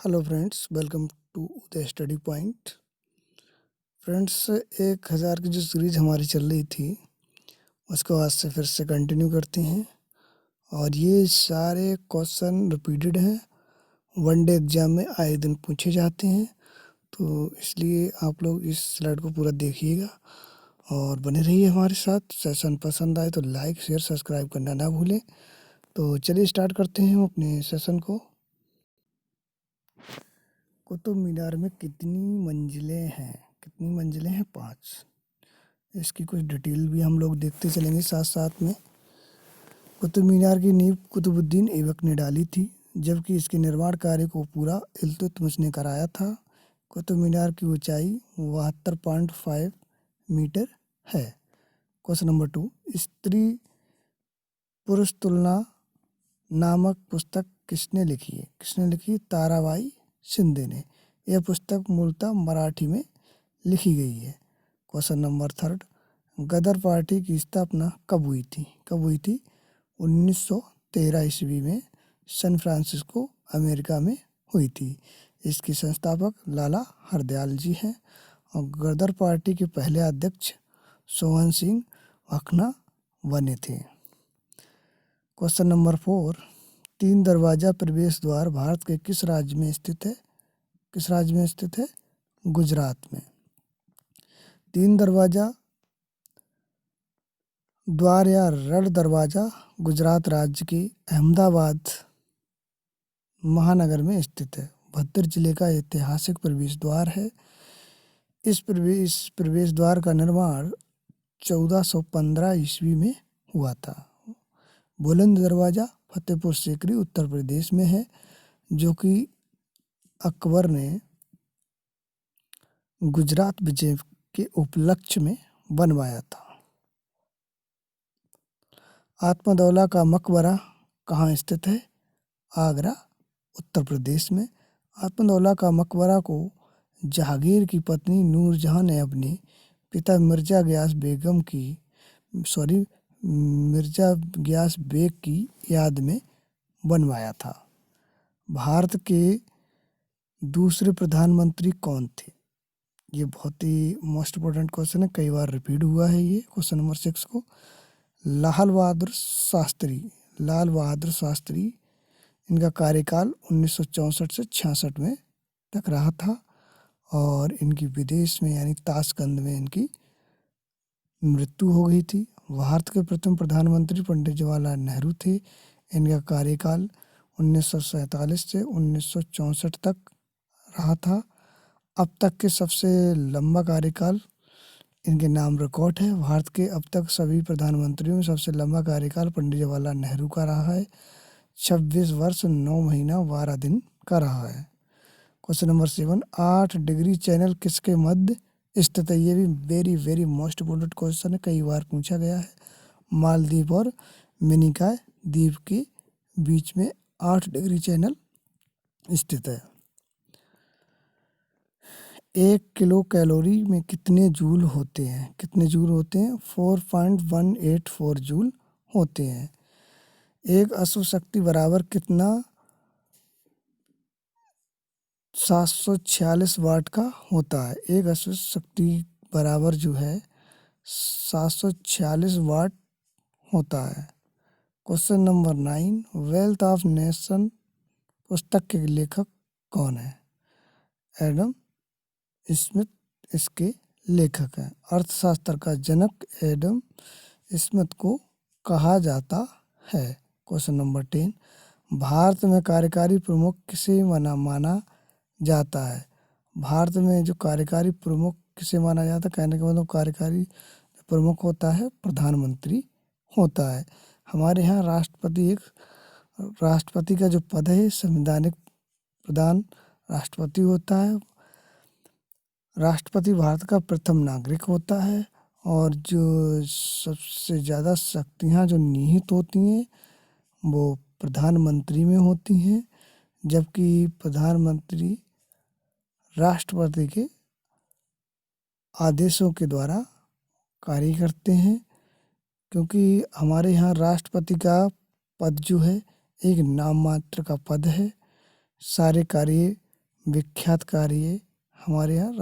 Hello friends, welcome to the study point. Friends, 1000 की जो series हमारी चल रही थी उसको आज से फिर से कंटिन्यू करते हैं और ये सारे क्वेश्चन रिपीटेड हैं, वनडे एग्जाम में आए दिन पूछे जाते हैं। तो इसलिए आप लोग इस स्लाइड को पूरा देखिएगा और बने रहिए हमारे साथ। सेशन पसंद आए तो लाइक शेयर सब्सक्राइब करना ना भूलें। तो चलिए स्टार्ट करते हैं हम अपने सेशन को। कुतुब मीनार में कितनी मंजिलें हैं? कितनी मंजिलें हैं? 5। इसकी कुछ डिटेल भी हम लोग देखते चलेंगे साथ साथ में। कुतुब मीनार की नींव कुतुबुद्दीन ऐबक ने डाली थी, जबकि इसके निर्माण कार्य को पूरा इल्तुतमिश ने कराया था। कुतुब मीनार की ऊंचाई 72.5 मीटर है। क्वेश्चन नंबर 2, स्त्री पुरुष तुलना नामक पुस्तक किसने लिखी है? किसने लिखी? ताराबाई शिंदे ने। यह पुस्तक मूलतः मराठी में लिखी गई है। क्वेश्चन नंबर 3, गदर पार्टी की स्थापना कब हुई थी? कब हुई थी? 1913 ईस्वी में सैन फ्रांसिस्को अमेरिका में हुई थी। इसके संस्थापक लाला हरदयाल जी हैं और गदर पार्टी के पहले अध्यक्ष सोहन सिंह अखना बने थे। क्वेश्चन नंबर 4, 3 दरवाजा प्रवेश द्वार भारत के किस राज्य में स्थित है? किस राज्य में स्थित है? गुजरात में। 3 दरवाजा द्वार या रण दरवाजा गुजरात राज्य के अहमदाबाद महानगर में स्थित है। भद्र जिले का ऐतिहासिक प्रवेश द्वार है। इस प्रवेश द्वार का निर्माण 1415 ईस्वी में हुआ था। बुलंद दरवाजा फतेहपुर सीकरी उत्तर प्रदेश में है, जो कि अकबर ने गुजरात विजय के उपलक्ष्य में बनवाया था। आत्मादौला का मकबरा कहाँ स्थित है? आगरा उत्तर प्रदेश में। आत्मादौला का मकबरा को जहांगीर की पत्नी नूरजहां ने अपने पिता मिर्जा गयास बेग की याद में बनवाया था। भारत के दूसरे प्रधानमंत्री कौन थे? ये बहुत ही मोस्ट इम्पोर्टेंट क्वेश्चन है, कई बार रिपीट हुआ है ये। क्वेश्चन नंबर 6 को लाल बहादुर शास्त्री, इनका कार्यकाल 1964 से 66 में तक रहा था और इनकी विदेश में यानी ताशकंद में इनकी मृत्यु हो गई थी। भारत के प्रथम प्रधानमंत्री पंडित जवाहरलाल नेहरू थे। इनका कार्यकाल 1947 से 1964 तक रहा था। अब तक के सबसे लंबा कार्यकाल इनके नाम रिकॉर्ड है। भारत के अब तक सभी प्रधानमंत्रियों में सबसे लंबा कार्यकाल पंडित जवाहरलाल नेहरू का रहा है। 26 वर्ष 9 महीना 12 दिन का रहा है। क्वेश्चन नंबर 7, 8 डिग्री चैनल किसके मध्य स्थित है? ये भी very very most important question है, कई बार पूछा गया है। मालदीव और मिनिकॉय द्वीप के बीच में 8 डिग्री चैनल स्थित है। 1 किलो कैलोरी में कितने जूल होते हैं? कितने जूल होते हैं? 4.184 जूल होते हैं। एक अश्व शक्ति बराबर कितना? 746 वाट का होता है। एक अश्व शक्ति बराबर जो है 746 वाट होता है। Question number 9, wealth of nation पुस्तक के लेखक कौन है? एडम स्मिथ इसके लेखक हैं। अर्थशास्त्र का जनक एडम स्मिथ को कहा जाता है। क्वेश्चन नंबर 10, भारत में कार्यकारी प्रमुख किसे माना जाता है? भारत में जो कार्यकारी प्रमुख किसे माना जाता है? कहने का मतलब कार्यकारी प्रमुख होता है प्रधानमंत्री होता है। हमारे यहाँ राष्ट्रपति का जो पद है संवैधानिक प्रधान राष्ट्रपति होता है। राष्ट्रपति भारत का प्रथम नागरिक होता है और जो सबसे ज़्यादा शक्तियाँ जो निहित होती हैं वो प्रधानमंत्री में होती हैं, जबकि प्रधानमंत्री राष्ट्रपति के आदेशों के द्वारा कार्य करते हैं। क्योंकि हमारे यहाँ राष्ट्रपति का पद जो है एक नाम मात्र का पद है, सारे कार्य विख्यात कार्य हमारे यहाँ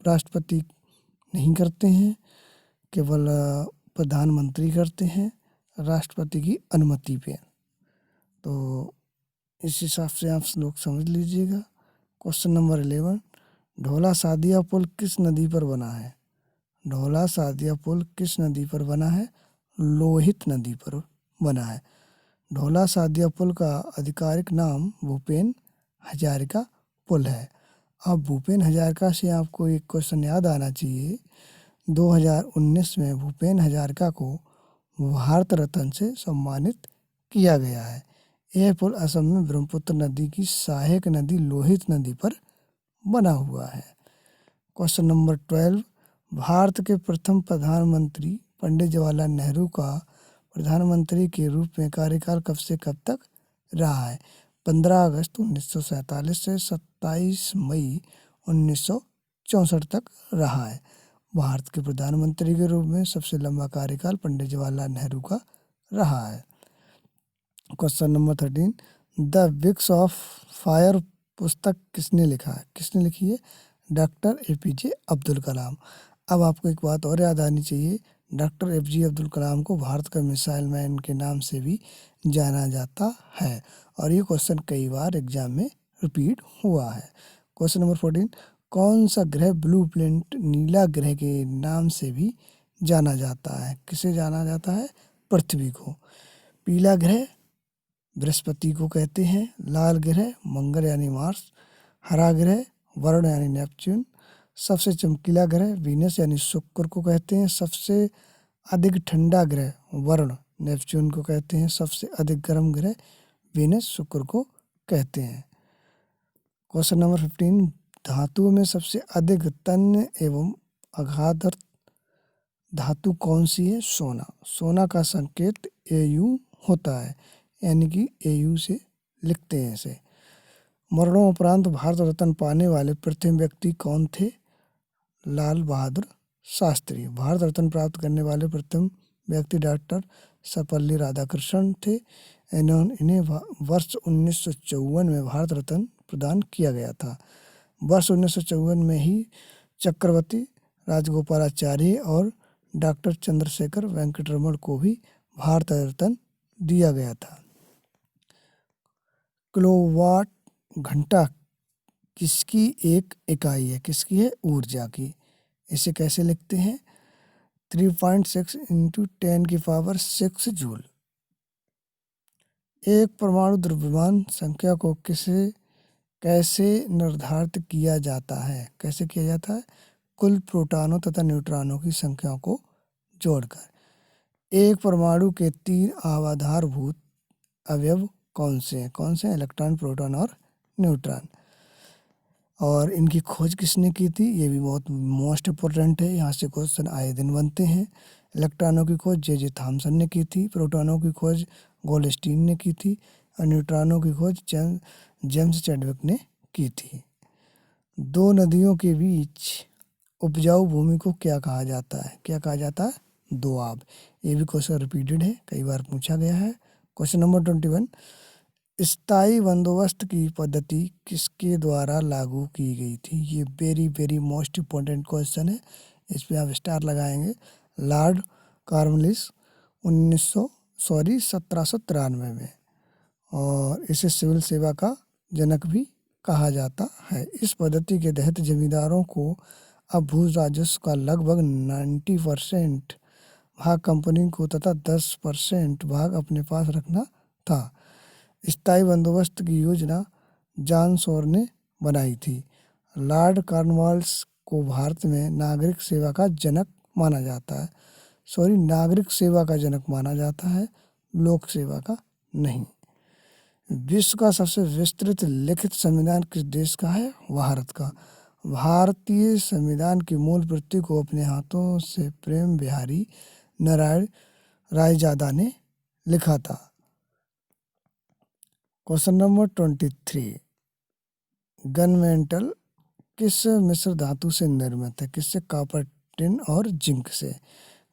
राष्ट्रपति नहीं करते हैं, केवल प्रधानमंत्री करते हैं राष्ट्रपति की अनुमति पे। तो इस हिसाब से आप लोग समझ लीजिएगा। क्वेश्चन नंबर 11, ढोला सादिया पुल किस नदी पर बना है? ढोला सादिया पुल किस नदी पर बना है? लोहित नदी पर बना है। ढोला सादिया पुल का आधिकारिक नाम भूपेन हजारिका पुल है। अब भूपेन हजारिका से आपको एक क्वेश्चन याद आना चाहिए। 2019 में भूपेन हजारिका को भारत रत्न से सम्मानित किया गया है। यह पुल असम में ब्रह्मपुत्र नदी की सहायक नदी लोहित नदी पर बना हुआ है। क्वेश्चन नंबर 12, भारत के प्रथम प्रधानमंत्री पंडित जवाहरलाल नेहरू का प्रधानमंत्री के रूप में कार्यकाल कब से कब तक रहा है? 15 अगस्त 1947 से 27 मई 1964 तक रहा है। भारत के प्रधानमंत्री के रूप में सबसे लंबा कार्यकाल पंडित जवाहरलाल नेहरू का रहा है। Question number 13, the wings of fire पुस्तक किसने लिखा है? किसने लिखी है? Doctor APJ Abdul Kalam. अब आपको एक बात और याद आनी चाहिए, डॉक्टर APJ अब्दुल कलाम को भारत का मिसाइल मैन के नाम से भी जाना जाता है और ये क्वेश्चन कई बार एग्जाम में रिपीट हुआ है। क्वेश्चन नंबर 14, कौन सा ग्रह ब्लू प्लेनेट नीला ग्रह के नाम से भी जाना जाता है? किसे जाना जाता है? पृथ्वी को। पीला ग्रह बृहस्पति को कहते हैं, लाल ग्रह मंगल यानी मार्स, हरा ग्रह वरुण यानी नेपच्यून, सबसे चमकीला ग्रह वीनस यानी शुक्र को कहते हैं, सबसे अधिक ठंडा ग्रह वरुण नेपच्यून को कहते हैं, सबसे अधिक गर्म ग्रह वीनस शुक्र को कहते हैं। क्वेश्चन नंबर 15, धातुओं में सबसे अधिक तन्य एवं अघातर धातु कौन सी है? सोना। सोना का संकेत AU होता है, यानी कि AU से लिखते हैं इसे। मरणोपरांत भारत रत्न पाने वाले प्रथम व्यक्ति कौन थे? लाल बहादुर शास्त्री। भारत रत्न प्राप्त करने वाले प्रथम व्यक्ति डॉक्टर सर्वपल्ली राधाकृष्णन थे। इन्हें वर्ष 1954 में भारत रत्न प्रदान किया गया था। वर्ष 1954 में ही चक्रवर्ती राजगोपालाचारी और डॉक्टर चंद्रशेखर वेंकटरमण को भी भारत रत्न दिया गया था। किलोवाट घंटा किसकी एक इकाई है? किसकी है? ऊर्जा की। इसे कैसे लिखते हैं? 3.6 × 10⁻6 जूल। एक परमाणु द्रव्यमान संख्या को कैसे निर्धारित किया जाता है? कैसे किया जाता है? कुल प्रोटॉनों तथा न्यूट्रॉनों की संख्या को जोड़कर। एक परमाणु के 3 आधारभूत अवयव कौन से हैं? कौन से? इलेक्ट्रॉन, प्रोटॉन और न्यूट्रॉन। और इनकी खोज किसने की थी? ये भी बहुत मोस्ट इम्पोर्टेंट है, यहाँ से क्वेश्चन आए दिन बनते हैं। इलेक्ट्रॉनों की खोज J.J. थॉमसन ने की थी, प्रोटॉनों की खोज गोल्डस्टीन ने की थी और न्यूट्रॉनों की खोज जेम्स चैडविक ने की थी। दो नदियों के बीच उपजाऊ भूमि को क्या कहा जाता है? क्या कहा जाता है? दोआब। ये भी क्वेश्चन रिपीटेड है, कई बार पूछा गया है। क्वेश्चन नंबर 21, स्थायी बंदोबस्त की पद्धति किसके द्वारा लागू की गई थी? ये वेरी मोस्ट इम्पोर्टेंट क्वेश्चन है, इस पे आप स्टार लगाएंगे। लॉर्ड कॉर्नवालिस 1793 में, और इसे सिविल सेवा का जनक भी कहा जाता है। इस पद्धति के तहत जमींदारों को अब भू राजस्व का लगभग 90% भाग कंपनी को तथा 10% भाग अपने पास रखना था। स्थायी बंदोबस्त की योजना जॉन शॉर ने बनाई थी। लॉर्ड कॉर्नवालिस को भारत में नागरिक सेवा का जनक माना जाता है। नागरिक सेवा का जनक माना जाता है, लोक सेवा का नहीं। विश्व का सबसे विस्तृत लिखित संविधान किस देश का है? भारत का। भारतीय संविधान की मूल प्रति को अपने हाथों से प्रेम बिहारी नारायण रायजादा ने लिखा था। क्वेश्चन नंबर 23, गनमेटल किस मिश्र धातु से निर्मित है? किससे? कॉपर, टिन और जिंक से।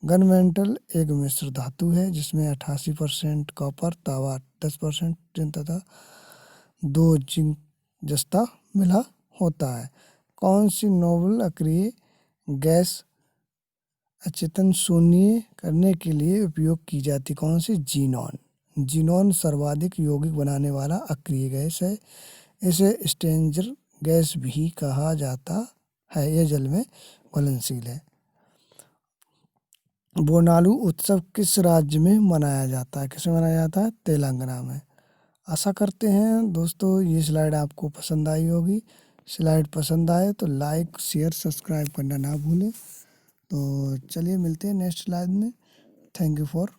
गनमेटल एक मिश्र धातु है जिसमें 88% कॉपर, तावा 10% टिन तथा 2 जिंक जस्ता मिला होता है। कौन सी नोबल अक्रिय गैस अचेतन शून्य करने के लिए उपयोग की जाती? कौन सी? जीनॉन। जीनॉन सर्वाधिक यौगिक बनाने वाला अक्रिय गैस है। इसे स्ट्रेंजर गैस भी कहा जाता है। यह जल में घुलनशील है। बोनालू उत्सव किस राज्य में मनाया जाता है? किसमें मनाया जाता है? तेलंगाना में। आशा करते हैं दोस्तों ये स्लाइड आपको पसंद आई होगी। स्लाइड पसंद आए तो लाइक शेयर सब्सक्राइब करना ना भूलें। तो चलिए मिलते हैं नेक्स्ट स्लाइड में। Thank you for